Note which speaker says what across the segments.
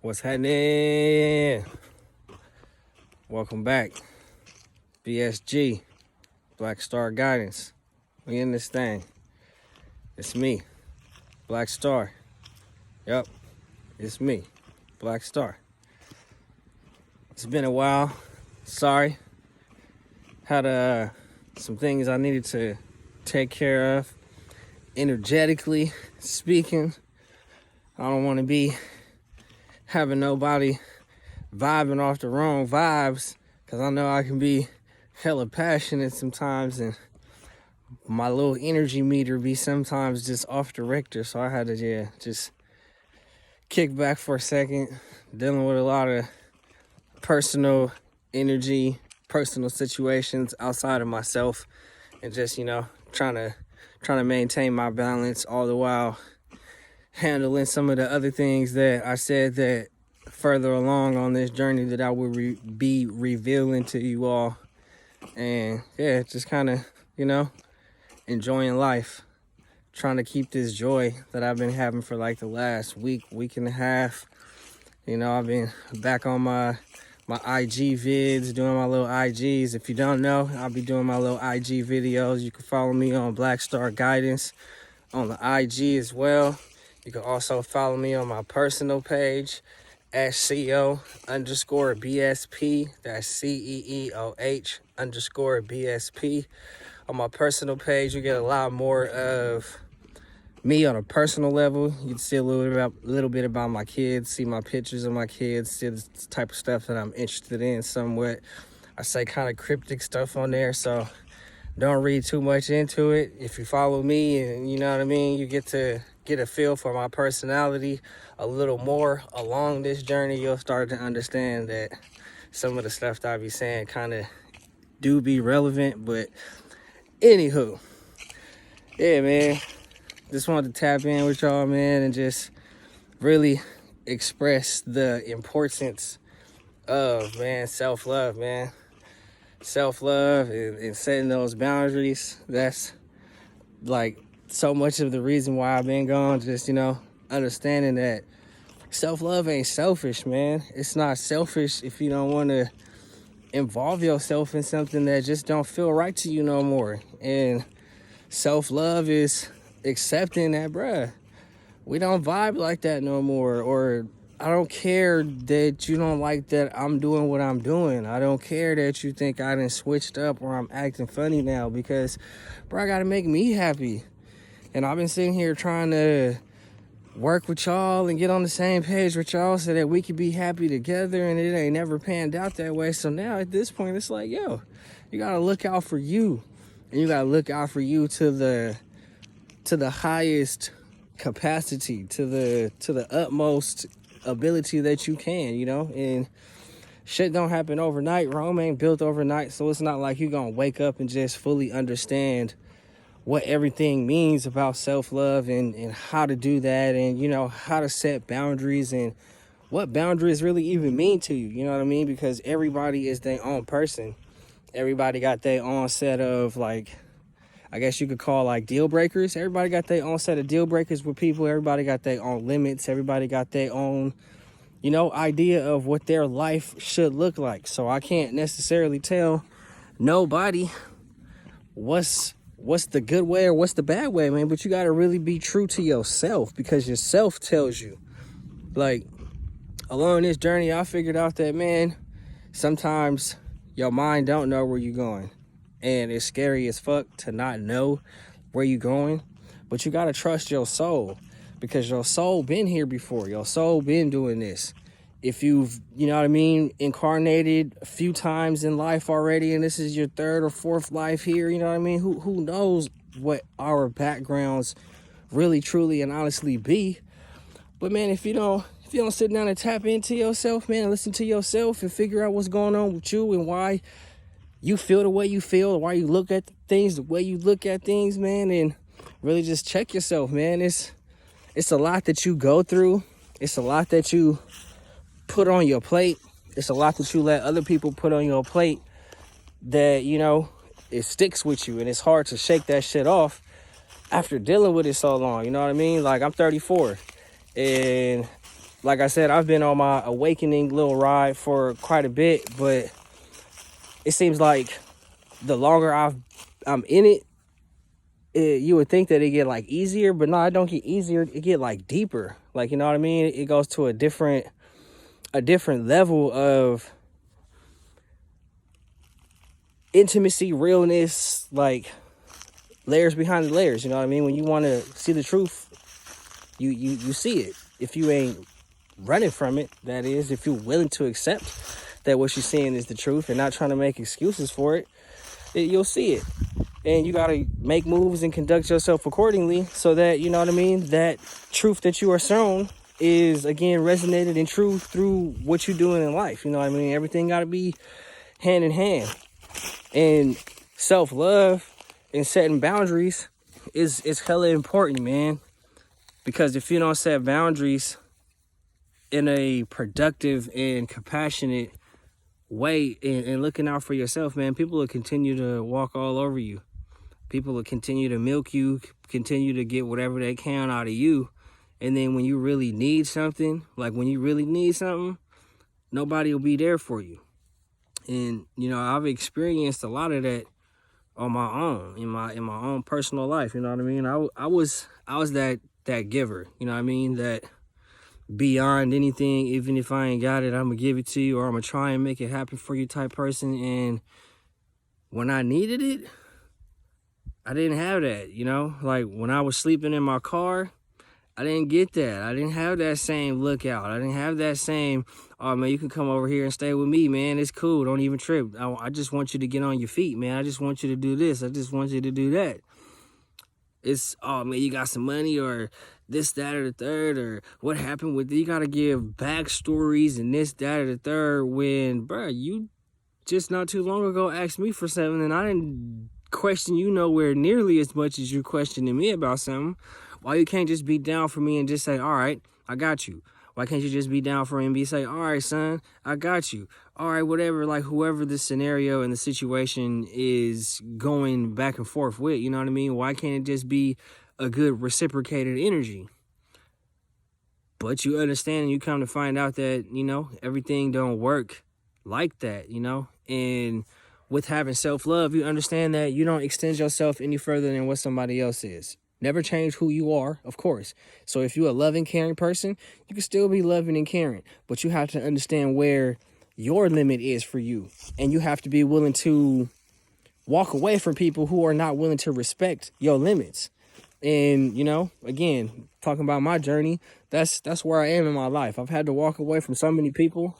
Speaker 1: What's happening? Welcome back. BSG, Black Star Guidance. We in this thing. It's me, Black Star. Yep, it's me, Black Star. It's been a while. Sorry. Had some things I needed to take care of. Energetically speaking, I don't want to be having nobody vibing off the wrong vibes, because I know I can be hella passionate sometimes, and my little energy meter be sometimes just off the Richter. So I had to just kick back for a second, dealing with a lot of personal energy, personal situations outside of myself, and just, trying to maintain my balance, all the while handling some of the other things that I said that further along on this journey that I will be revealing to you all. And yeah, just kind of, enjoying life, trying to keep this joy that I've been having for like the last week and a half. I've been back on my IG vids, doing my little IGs. If you don't know, I'll be doing my little IG videos. You can follow me on Black Star Guidance on the IG as well. You can also follow me on my personal page at CO_BSP. That's CEEOH_BSP. On my personal page, you get a lot more of me on a personal level. You can see a little bit about my kids, see my pictures of my kids, see the type of stuff that I'm interested in somewhat. I say kind of cryptic stuff on there, so don't read too much into it. If you follow me and you get to get a feel for my personality a little more along this journey, you'll start to understand that some of the stuff that I be saying kind of do be relevant. But anywho, yeah, man, just wanted to tap in with y'all, man, and just really express the importance of, self-love, man. Self-love and setting those boundaries. That's like so much of the reason why I've been gone. Just, understanding that self-love ain't selfish, man. It's not selfish if you don't want to involve yourself in something that just don't feel right to you no more. And self-love is accepting that, bruh, we don't vibe like that no more. Or I don't care that you don't like that I'm doing what I'm doing. I don't care that you think I done switched up or I'm acting funny now, because, bro, I gotta make me happy. And I've been sitting here trying to work with y'all and get on the same page with y'all so that we could be happy together, and it ain't never panned out that way. So now at this point, it's like, yo, you gotta look out for you, and you gotta look out for you to the highest capacity, to the utmost ability that you can, and shit don't happen overnight. Rome ain't built overnight, so it's not like you're gonna wake up and just fully understand what everything means about self-love and how to do that, and how to set boundaries and what boundaries really even mean to you. You know what I mean? Because everybody is their own person. Everybody got their own set of, like, I guess you could call like deal breakers. Everybody got their own set of deal breakers with people. Everybody got their own limits. Everybody got their own, idea of what their life should look like. So I can't necessarily tell nobody what's the good way or what's the bad way, man. But you got to really be true to yourself, because yourself tells you. Like, along this journey, I figured out that, man, sometimes your mind don't know where you're going. And it's scary as fuck to not know where you're going. But you got to trust your soul, because your soul been here before. Your soul been doing this. If you've, incarnated a few times in life already, and this is your third or fourth life here, who knows what our backgrounds really, truly, and honestly be. But, man, if you don't sit down and tap into yourself, man, listen to yourself and figure out what's going on with you and why you feel the way you feel, why you look at things the way you look at things, man, and really just check yourself, man. It's a lot that you go through. It's a lot that you put on your plate. It's a lot that you let other people put on your plate that, it sticks with you, and it's hard to shake that shit off after dealing with it so long. You know what I mean? Like, I'm 34, and like I said, I've been on my awakening little ride for quite a bit, but it seems like the longer I'm in it, you would think that it get like easier, but no, it don't get easier. It get like deeper. Like, you know what I mean? It goes to a different level of intimacy, realness, like layers behind the layers. You know what I mean? When you want to see the truth, you see it. If you ain't running from it, that is, if you're willing to accept that what you're seeing is the truth and not trying to make excuses for it, you'll see it. And you got to make moves and conduct yourself accordingly so that, you know what I mean, that truth that you are shown is, again, resonated and true through what you're doing in life. You know what I mean? Everything got to be hand in hand. And self-love and setting boundaries is hella important, man. Because if you don't set boundaries in a productive and compassionate way and looking out for yourself, man, people will continue to walk all over you. People will continue to milk you, continue to get whatever they can out of you. And then when you really need something, nobody will be there for you. And, you know, I've experienced a lot of that on my own, in my own personal life. You know what I mean? I was that giver, you know what I mean? That beyond anything, even if I ain't got it, I'm gonna give it to you, or I'm gonna try and make it happen for you type person. And when I needed it, I didn't have that, you know? Like when I was sleeping in my car, I didn't get that. I didn't have that same lookout. I didn't have that same, oh man, you can come over here and stay with me, man. It's cool. Don't even trip. I just want you to get on your feet, man. I just want you to do this. I just want you to do that. It's, oh man, you got some money, or this, that, or the third, or what happened with it. You got to give backstories and this, that, or the third when, bruh, you just not too long ago asked me for something and I didn't question you nowhere nearly as much as you're questioning me about something. Why you can't just be down for me and just say, all right, I got you? Why can't you just be down for me and say, all right, son, I got you? All right, whatever, like whoever the scenario and the situation is going back and forth with, you know what I mean? Why can't it just be a good reciprocated energy? But you understand and you come to find out that, you know, everything don't work like that, you know? And with having self-love, you understand that you don't extend yourself any further than what somebody else is. Never change who you are, of course. So if you're a loving, caring person, you can still be loving and caring. But you have to understand where your limit is for you. And you have to be willing to walk away from people who are not willing to respect your limits. And, you know, again, talking about my journey, that's where I am in my life. I've had to walk away from so many people.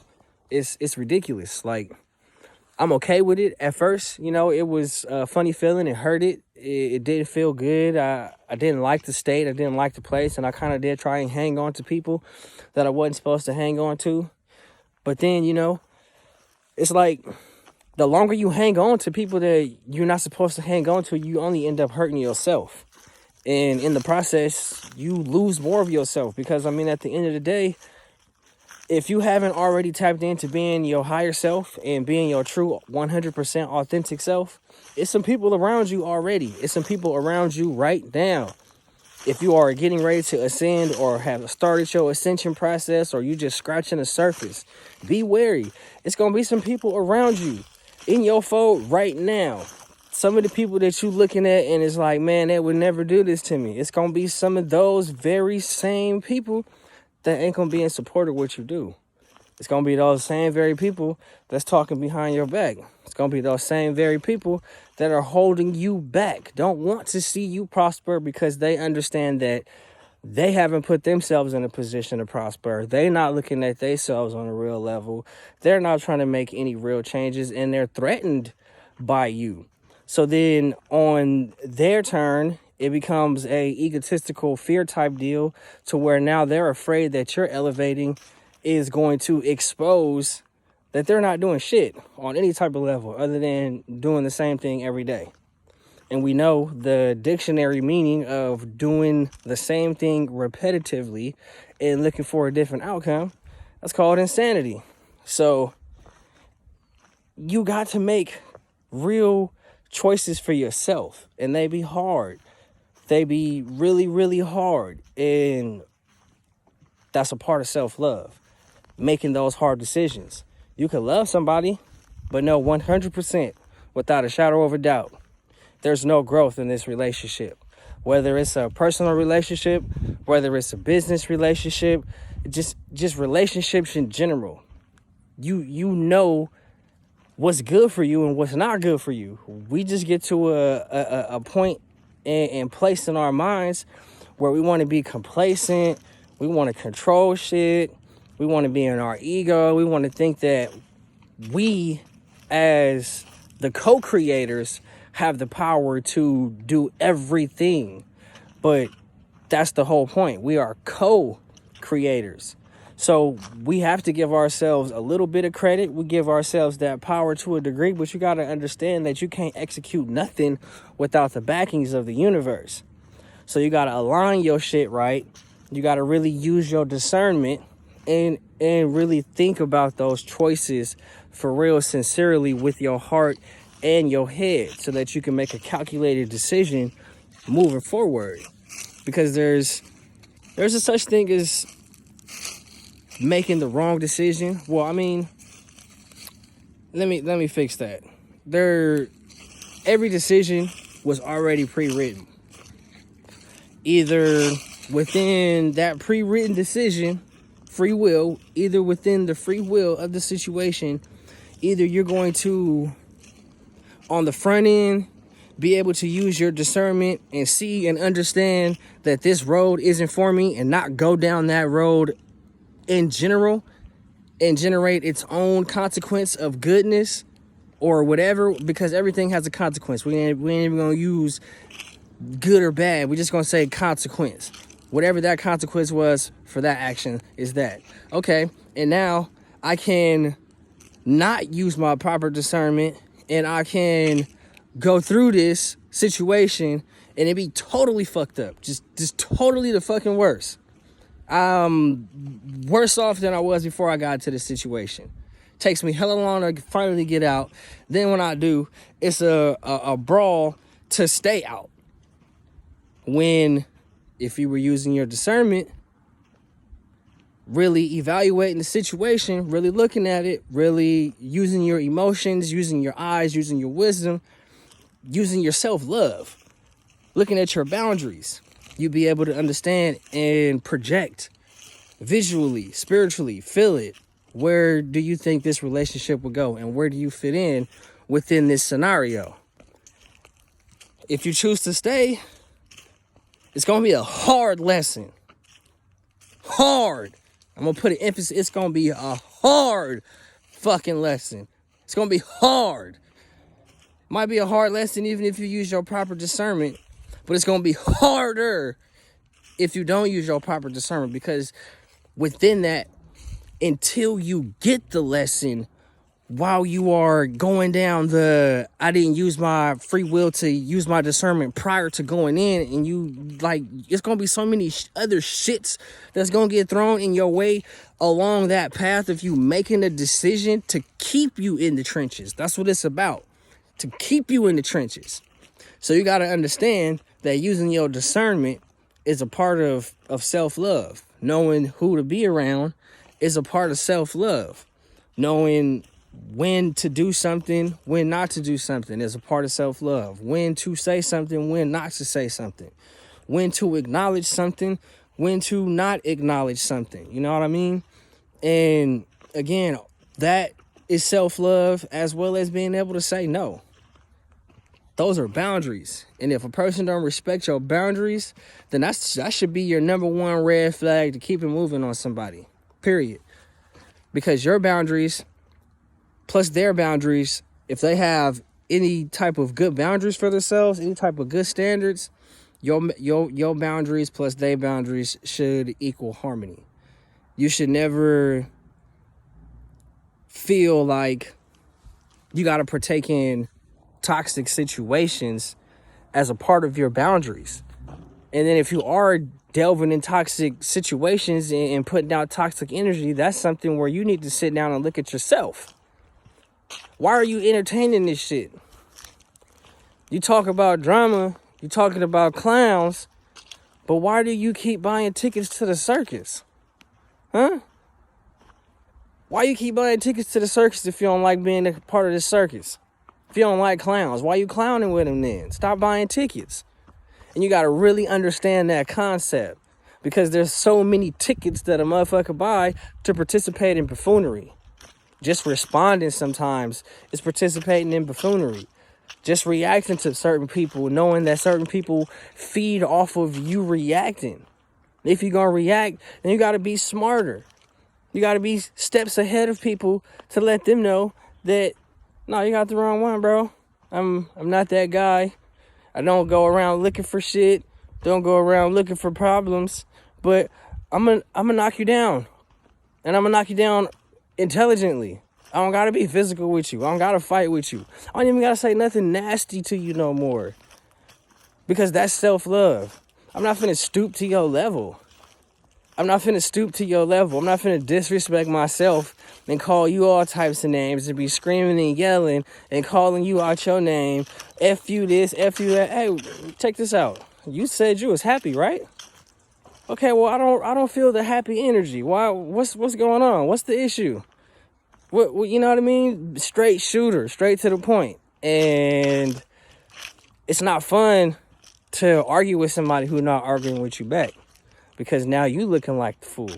Speaker 1: It's ridiculous. Like, I'm okay with it at first. You know, it was a funny feeling. It hurt it. It didn't feel good. I didn't like the state. I didn't like the place. And I kind of did try and hang on to people that I wasn't supposed to hang on to. But then, you know, it's like the longer you hang on to people that you're not supposed to hang on to, you only end up hurting yourself. And in the process, you lose more of yourself. Because, I mean, at the end of the day, if you haven't already tapped into being your higher self and being your true 100% authentic self, it's some people around you already. It's some people around you right now. If you are getting ready to ascend or have started your ascension process, or you just scratching the surface, be wary. It's going to be some people around you in your fold right now. Some of the people that you looking at and it's like, man, they would never do this to me. It's going to be some of those very same people that ain't going to be in support of what you do. It's going to be those same very people that's talking behind your back. It's going to be those same very people that are holding you back, don't want to see you prosper because they understand that they haven't put themselves in a position to prosper. They're not looking at themselves on a real level. They're not trying to make any real changes, and they're threatened by you. So then on their turn, it becomes a egotistical fear type deal to where now they're afraid that you're elevating is going to expose that they're not doing shit on any type of level other than doing the same thing every day. And we know the dictionary meaning of doing the same thing repetitively and looking for a different outcome, that's called insanity. So you got to make real choices for yourself, and they be hard. They be really, really hard. And That's a part of self-love, making those hard decisions. You can love somebody, but know 100% without a shadow of a doubt, there's no growth in this relationship. Whether it's a personal relationship, whether it's a business relationship, just relationships in general. You know what's good for you and what's not good for you. We just get to a point and place in our minds where we want to be complacent, we want to control shit, we want to be in our ego, we want to think that we, as the co-creators, have the power to do everything. But that's the whole point. We are co-creators. So we have to give ourselves a little bit of credit. We give ourselves that power to a degree, but you got to understand that you can't execute nothing without the backings of the universe. So you got to align your shit right. You got to really use your discernment and really think about those choices for real, sincerely, with your heart and your head, so that you can make a calculated decision moving forward. Because there's a such thing as making the wrong decision. Well, I mean, let me fix that. Every decision was already pre-written. Either within that pre-written decision, free will, either within the free will of the situation, either you're going to, on the front end, be able to use your discernment and see and understand that this road isn't for me, and not go down that road in general and generate its own consequence of goodness or whatever, because everything has a consequence. We ain't even gonna use good or bad. We're just gonna say consequence. Whatever that consequence was for that action is that. Okay, and now I can not use my proper discernment, and I can go through this situation and it be totally fucked up. Just totally the fucking worst. Worse off than I was before I got into this situation. Takes me hella long to finally get out. Then when I do, it's a brawl to stay out. When, if you were using your discernment, really evaluating the situation, really looking at it, really using your emotions, using your eyes, using your wisdom, using your self-love, looking at your boundaries, you'd be able to understand and project visually, spiritually, feel it. Where do you think this relationship will go, and where do you fit in within this scenario? If you choose to stay, it's going to be a hard lesson. Hard. I'm going to put an emphasis. It's going to be a hard fucking lesson. It's going to be hard. Might be a hard lesson even if you use your proper discernment, but it's going to be harder if you don't use your proper discernment, because within that, until you get the lesson, while you are going down I didn't use my free will to use my discernment prior to going in, and you, like, it's going to be so many other shits that's going to get thrown in your way along that path of you making a decision to keep you in the trenches. That's what it's about. To keep you in the trenches. So you got to understand that using your discernment is a part of self-love. Knowing who to be around is a part of self-love. Knowing when to do something, when not to do something is a part of self-love. When to say something, when not to say something. When to acknowledge something, when to not acknowledge something. You know what I mean? And again, that is self-love, as well as being able to say no. Those are boundaries. And if a person don't respect your boundaries, then that should be your number one red flag to keep it moving on somebody. Period. Because your boundaries plus their boundaries, if they have any type of good boundaries for themselves, any type of good standards, your boundaries plus their boundaries should equal harmony. You should never feel like you got to partake in toxic situations as a part of your boundaries. And then if you are delving in toxic situations and putting out toxic energy, that's something where you need to sit down and look at yourself. Why are you entertaining this shit? You talk about drama, you talking about clowns, but why do you keep buying tickets to the circus? Huh? Why you keep buying tickets to the circus if you don't like being a part of the circus? If you don't like clowns, why you clowning with them then? Stop buying tickets. And you got to really understand that concept, because there's so many tickets that a motherfucker buy to participate in buffoonery. Just responding sometimes is participating in buffoonery. Just reacting to certain people, knowing that certain people feed off of you reacting. If you're going to react, then you got to be smarter. You got to be steps ahead of people to let them know that, no, you got the wrong one, bro. I'm not that guy. I don't go around looking for shit. Don't go around looking for problems. But I'm gonna knock you down. And I'm going to knock you down intelligently. I don't got to be physical with you. I don't got to fight with you. I don't even got to say nothing nasty to you no more. Because that's self-love. I'm not finna stoop to your level. I'm not finna stoop to your level. I'm not finna disrespect myself and call you all types of names and be screaming and yelling and calling you out your name. F you this, F you that. Hey, check this out. You said you was happy, right? Okay, well, I don't feel the happy energy. Why? What's going on? What's the issue? What you know what I mean? Straight shooter, straight to the point. And it's not fun to argue with somebody who's not arguing with you back. Because now you looking like the fool.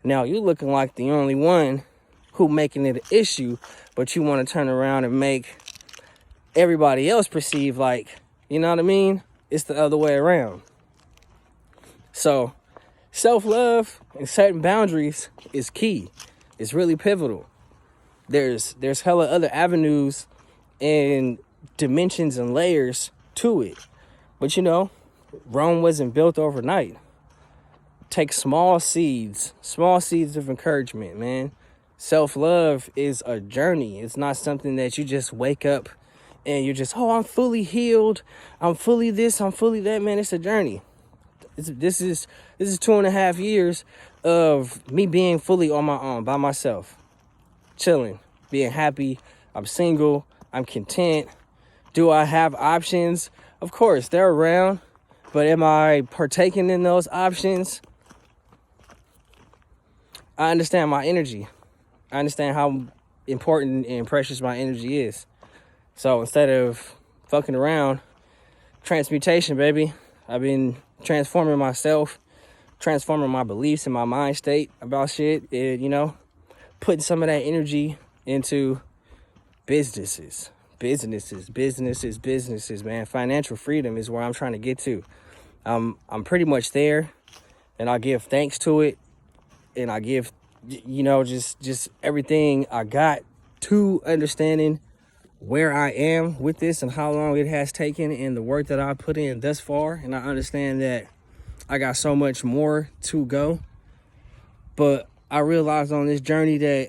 Speaker 1: Now you looking like the only one who making it an issue, but you want to turn around and make everybody else perceive like, you know what I mean? It's the other way around. So self-love and setting boundaries is key. It's really pivotal. There's hella other avenues and dimensions and layers to it. But you know, Rome wasn't built overnight. Take small seeds of encouragement, man. Self-love is a journey. It's not something that you just wake up and you're just, oh, I'm fully healed. I'm fully this, I'm fully that, man. It's a journey. This is 2.5 years of me being fully on my own, by myself. Chilling, being happy. I'm single. I'm content. Do I have options? Of course, they're around. But am I partaking in those options? I understand my energy. I understand how important and precious my energy is. So instead of fucking around, transmutation, baby. I've been transforming myself, transforming my beliefs and my mind state about shit. And, you know, putting some of that energy into businesses, man. Financial freedom is where I'm trying to get to. I'm pretty much there, and I give thanks to it. And I give, you know, just everything I got to understanding where I am with this and how long it has taken and the work that I put in thus far. And I understand that I got so much more to go. But I realized on this journey that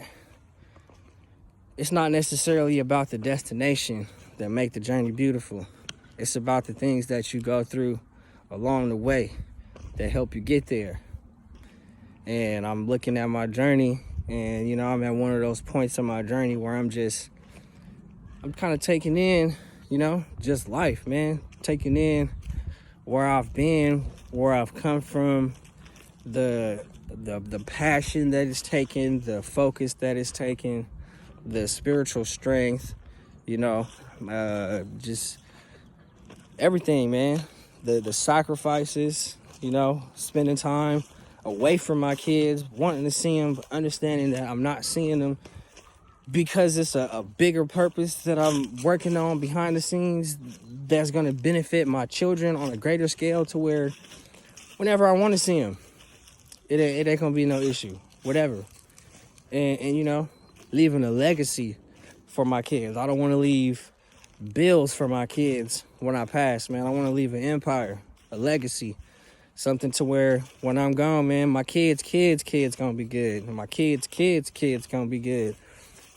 Speaker 1: it's not necessarily about the destination that make the journey beautiful. It's about the things that you go through along the way that help you get there. And I'm looking at my journey, and, you know, I'm at one of those points in my journey where I'm kind of taking in, you know, just life, man. Taking in where I've been, where I've come from, the passion that it's taken, the focus that it's taken, the spiritual strength, you know, just everything, man. The sacrifices, you know, spending time away from my kids, wanting to see them, but understanding that I'm not seeing them because it's a bigger purpose that I'm working on behind the scenes that's going to benefit my children on a greater scale, to where whenever I want to see them, it ain't going to be no issue, whatever. And, you know, leaving a legacy for my kids. I don't want to leave bills for my kids when I pass, man. I want to leave an empire, a legacy. Something to where when I'm gone, man, my kids gonna be good. And my kids gonna be good.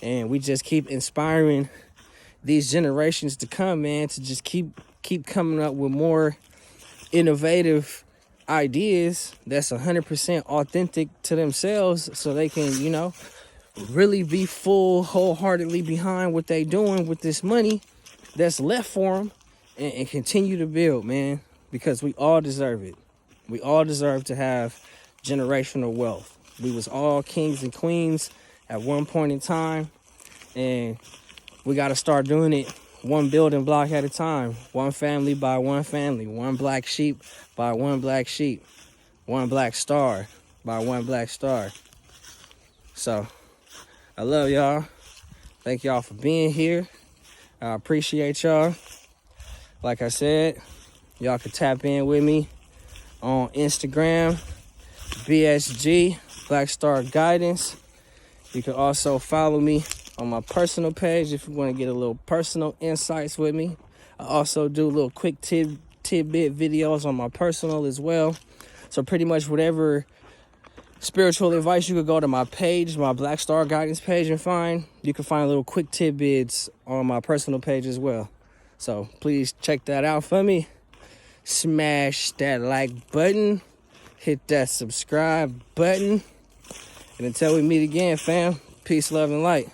Speaker 1: And we just keep inspiring these generations to come, man, to just keep coming up with more innovative ideas that's 100% authentic to themselves, so they can, you know, really be wholeheartedly behind what they doing with this money that's left for them, and continue to build, man, because we all deserve it. We all deserve to have generational wealth. We was all kings and queens at one point in time, and we got to start doing it one building block at a time, one family by one family, one black sheep by one black sheep, one black star by one black star. So I love y'all. Thank y'all for being here. I appreciate y'all. Like I said, y'all can tap in with me on Instagram, BSG, Black Star Guidance. You can also follow me on my personal page if you want to get a little personal insights with me. I also do little quick tidbit videos on my personal as well. So pretty much whatever spiritual advice you could go to my page, my Black Star Guidance page, and find. You can find little quick tidbits on my personal page as well. So please check that out for me. Smash that like button. Hit that subscribe button. And until we meet again, fam, peace, love, and light.